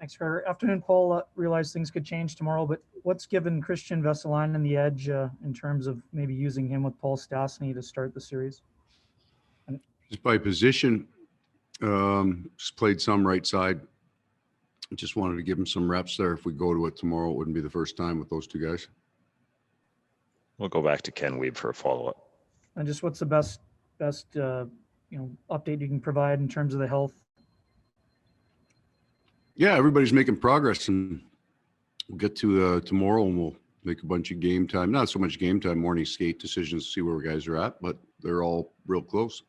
Thanks, Carter. Afternoon, Paul. Realize things could change tomorrow, but what's given Kristian Vesalainen the edge in terms of maybe using him with Paul Stastny to start the series? Just by position, just played some right side. Just wanted to give him some reps there. If we go to it tomorrow, it wouldn't be the first time with those two guys. We'll go back to Ken Wiebe for a follow-up. And just what's the best update you can provide in terms of the health? Yeah, everybody's making progress, and we'll get to tomorrow, and we'll make a bunch of game time. Not so much game time, morning skate decisions to see where guys are at, but they're all real close.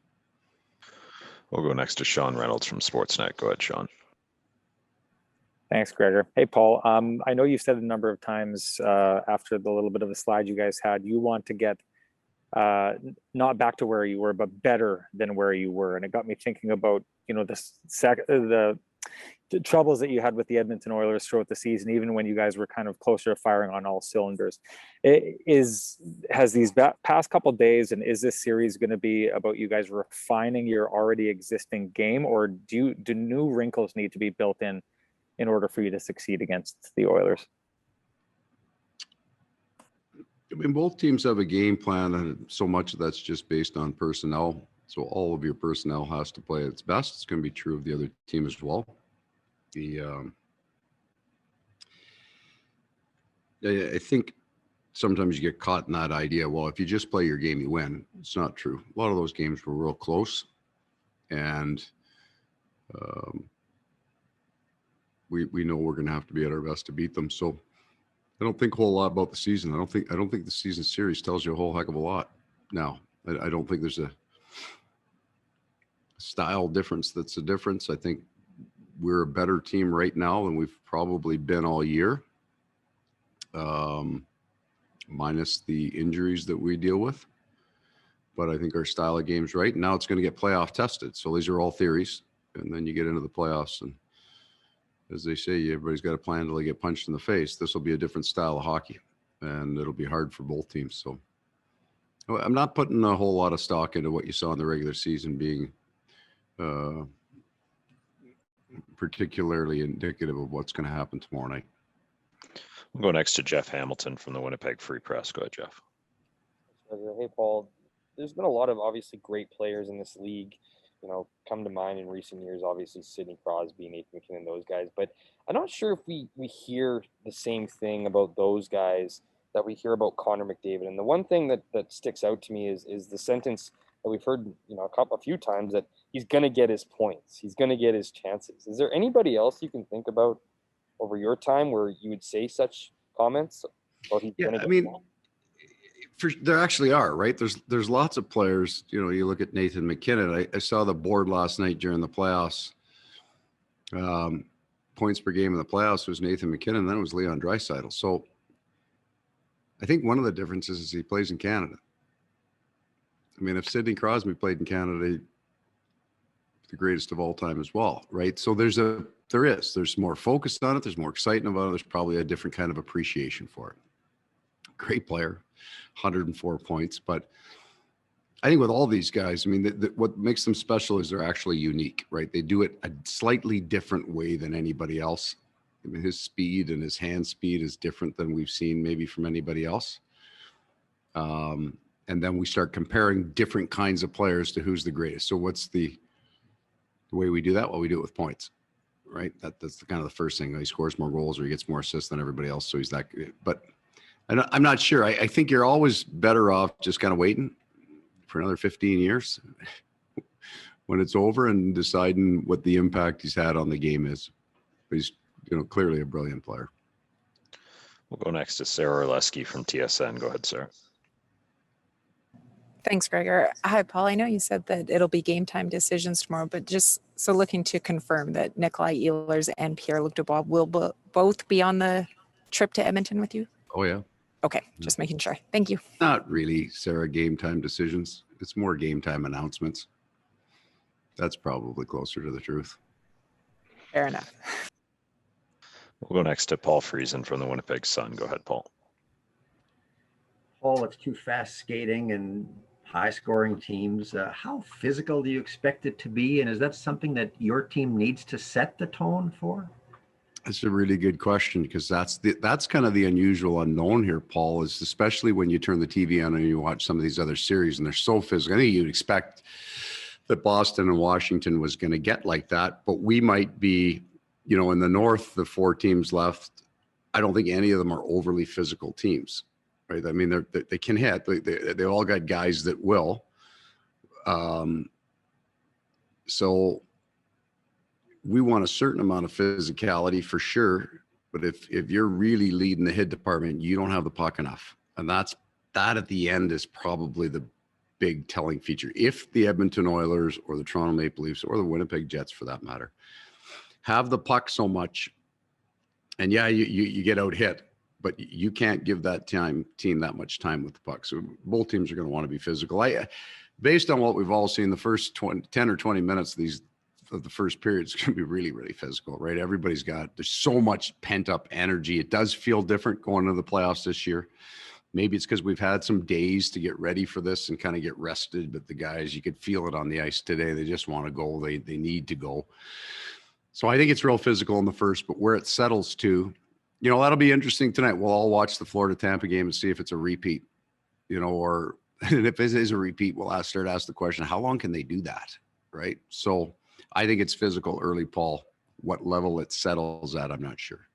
We'll go next to Sean Reynolds from Sportsnet. Go ahead, Sean. Thanks, Gregor. Hey, Paul. I know you've said a number of times after the little bit of a slide you guys had, you want to get not back to where you were, but better than where you were. And it got me thinking about, the troubles that you had with the Edmonton Oilers throughout the season, even when you guys were kind of closer to firing on all cylinders. Has these past couple of days, and is this series going to be about you guys refining your already existing game, or do new wrinkles need to be built in order for you to succeed against the Oilers? I mean, both teams have a game plan, and so much of that's just based on personnel. So all of your personnel has to play its best. It's going to be true of the other team as well. I think sometimes you get caught in that idea, well, if you just play your game, you win. It's not true. A lot of those games were real close, and we know we're going to have to be at our best to beat them. So I don't think a whole lot about the season. I don't think the season series tells you a whole heck of a lot. Now, I don't think there's a style difference that's a difference. I think we're a better team right now than we've probably been all year, minus the injuries that we deal with. But I think our style of game's right. And now it's going to get playoff tested. So these are all theories. And then you get into the playoffs, and as they say, everybody's got a plan until they get punched in the face. This will be a different style of hockey, and it'll be hard for both teams. So I'm not putting a whole lot of stock into what you saw in the regular season being particularly indicative of what's going to happen tomorrow night. We'll go next to Jeff Hamilton from the Winnipeg Free Press. Go ahead, Jeff. Hey, Paul. There's been a lot of obviously great players in this league, come to mind in recent years, obviously Sidney Crosby, Nathan McKinnon, those guys. But I'm not sure if we hear the same thing about those guys that we hear about Connor McDavid. And the one thing that sticks out to me is the sentence that we've heard, a few times, that he's going to get his points. He's going to get his chances. Is there anybody else you can think about over your time where you would say such comments about he's going to get points? There actually are, right? There's lots of players. You look at Nathan McKinnon. I saw the board last night during the playoffs. Points per game in the playoffs was Nathan McKinnon, then it was Leon Draisaitl. So I think one of the differences is he plays in Canada. I mean, if Sidney Crosby played in Canada, he'd be the greatest of all time as well, right? So there's more focus on it. There's more excitement about it. There's probably a different kind of appreciation for it. Great player, 104 points. But I think with all these guys, I mean, what makes them special is they're actually unique, right? They do it a slightly different way than anybody else. I mean, his speed and his hand speed is different than we've seen maybe from anybody else. And then we start comparing different kinds of players to who's the greatest. So what's the way we do that? Well, we do it with points, right? That's the kind of the first thing. He scores more goals or he gets more assists than everybody else. So he's that good. But I'm not sure. I think you're always better off just kind of waiting for another 15 years when it's over and deciding what the impact he's had on the game is. But he's, clearly a brilliant player. We'll go next to Sarah Orlesky from TSN. Go ahead, Sarah. Thanks, Gregor. Hi, Paul. I know you said that it'll be game time decisions tomorrow, but just so looking to confirm that Nikolaj Ehlers and Pierre-Luc Dubois will both be on the trip to Edmonton with you? Oh, yeah. Okay, just making sure. Thank you. Not really, Sarah, game time decisions. It's more game time announcements. That's probably closer to the truth. Fair enough. We'll go next to Paul Friesen from the Winnipeg Sun. Go ahead, Paul. Paul, it's two fast skating and high-scoring teams. How physical do you expect it to be? And is that something that your team needs to set the tone for? That's a really good question, because that's kind of the unusual unknown here, Paul, is especially when you turn the TV on and you watch some of these other series and they're so physical. I think you'd expect that Boston and Washington was going to get like that, but we might be, you know, in the North, the 4 teams left, I don't think any of them are overly physical teams, right? I mean, they can hit. They all got guys that will. So we want a certain amount of physicality for sure, but if you're really leading the hit department, you don't have the puck enough, and that at the end is probably the big telling feature. If the Edmonton Oilers or the Toronto Maple Leafs or the Winnipeg Jets, for that matter, have the puck so much, and yeah, you get out hit, but you can't give that team that much time with the puck. So both teams are going to want to be physical. Based on what we've all seen, the first 10 or 20 minutes of the first period is going to be really, really physical, right? There's so much pent up energy. It does feel different going into the playoffs this year. Maybe it's because we've had some days to get ready for this and kind of get rested, but the guys, you could feel it on the ice today. They just want to go. They need to go. So I think it's real physical in the first, but where it settles to, you know, that'll be interesting tonight. We'll all watch the Florida-Tampa game and see if it's a repeat, you know, or and if it is a repeat, we'll start to ask the question, how long can they do that, right? So I think it's physical early, Paul. What level it settles at, I'm not sure.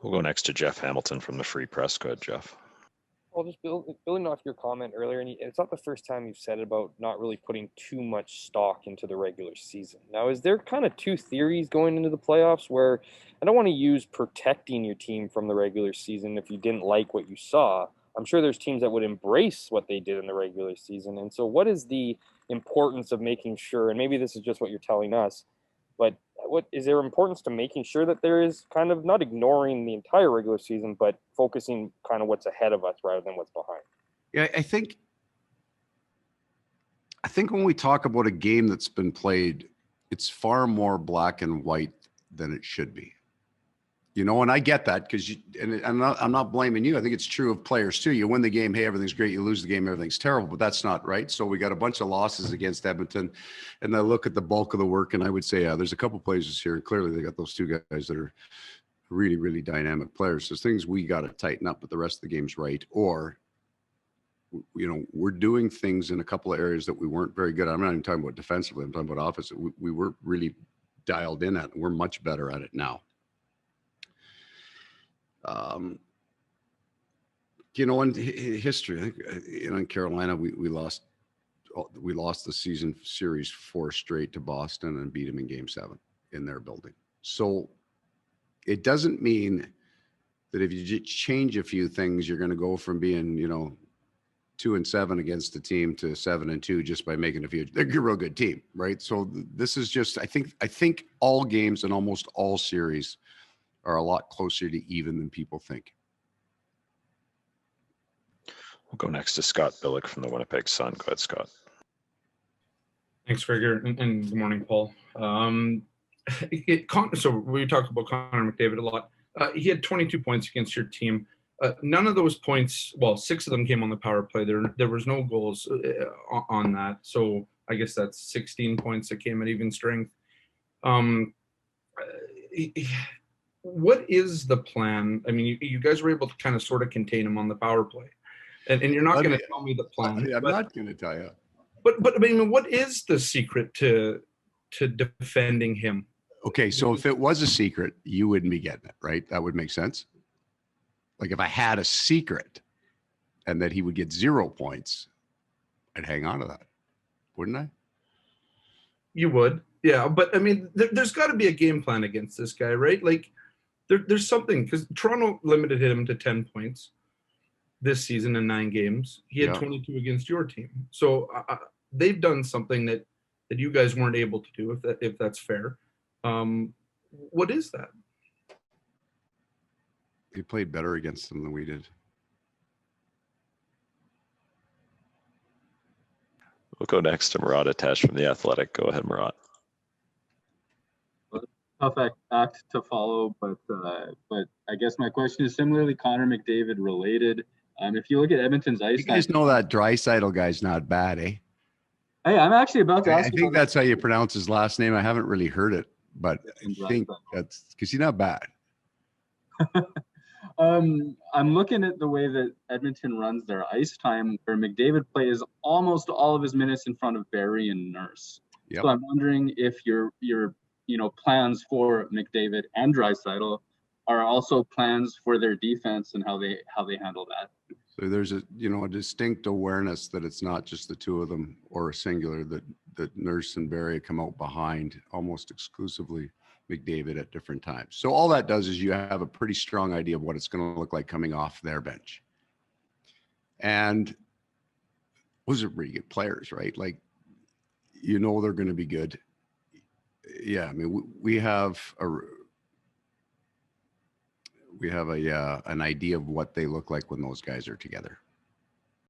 We'll go next to Jeff Hamilton from the Free Press. Go ahead, Jeff. Well, just building off your comment earlier, and it's not the first time you've said about not really putting too much stock into the regular season. Now, is there kind of 2 theories going into the playoffs where I don't want to use protecting your team from the regular season if you didn't like what you saw? I'm sure there's teams that would embrace what they did in the regular season. And so what is the importance of making sure, and maybe this is just what you're telling us, but what is there importance to making sure that there is kind of not ignoring the entire regular season, but focusing kind of what's ahead of us rather than what's behind? Yeah, I think when we talk about a game that's been played, it's far more black and white than it should be. You know, and I get that because I'm not blaming you. I think it's true of players too. You win the game, hey, everything's great. You lose the game, everything's terrible. But that's not right. So we got a bunch of losses against Edmonton, and I look at the bulk of the work, and I would say, there's a couple places here, and clearly they got those 2 guys that are really, really dynamic players. There's things we got to tighten up, but the rest of the game's right. Or, you know, we're doing things in a couple of areas that we weren't very good at. I'm not even talking about defensively. I'm talking about offensively. We weren't really dialed in at. We're much better at it now. You know, in history, I think, you know, in Carolina, we lost the season series 4 straight to Boston and beat them in Game 7 in their building. So it doesn't mean that if you change a few things, you're going to go from being, you know, 2-7 against the team to 7-2 just by making a few. They're a real good team, right? So this is just, I think all games and almost all series are a lot closer to even than people think. We'll go next to Scott Billick from the Winnipeg Sun. Go ahead, Scott. Thanks, Gregor, and good morning, Paul. So we talked about Connor McDavid a lot. He had 22 points against your team. None of those points, well, 6 of them came on the power play. There was no goals on that. So I guess that's 16 points that came at even strength. What is the plan? I mean, you guys were able to kind of sort of contain him on the power play. And you're not going to tell me the plan. I'm not going to tell you. But I mean, what is the secret to defending him? Okay, so if it was a secret, you wouldn't be getting it, right? That would make sense. Like if I had a secret and that he would get 0 points, I'd hang on to that, wouldn't I? You would, yeah. But I mean, there's got to be a game plan against this guy, right? Like there's something, because Toronto limited him to 10 points this season in 9 games. He had 22 against your team. So they've done something that you guys weren't able to do, if that's fair. What is that? He played better against them than we did. We'll go next to Murat Atesh from The Athletic. Go ahead, Murat. Tough act to follow, but I guess my question is similarly Connor McDavid related. If you look at Edmonton's ice, you guys know that Draisaitl guy's not bad, eh? Hey, I'm actually about to ask. I think that's how you pronounce his last name. I haven't really heard it, but And I think Draisaitl. that's because he's not bad. I'm looking at the way that Edmonton runs their ice time, where McDavid plays almost all of his minutes in front of Barrie and Nurse. Yep. So I'm wondering if your plans for McDavid and Draisaitl are also plans for their defense and how they handle that. So there's a distinct awareness that it's not just the two of them or a singular, that Nurse and Barrie come out behind almost exclusively McDavid at different times. So all that does is you have a pretty strong idea of what it's going to look like coming off their bench. And those are pretty good players, right? Like, they're going to be good. Yeah, I mean, we have an idea of what they look like when those guys are together.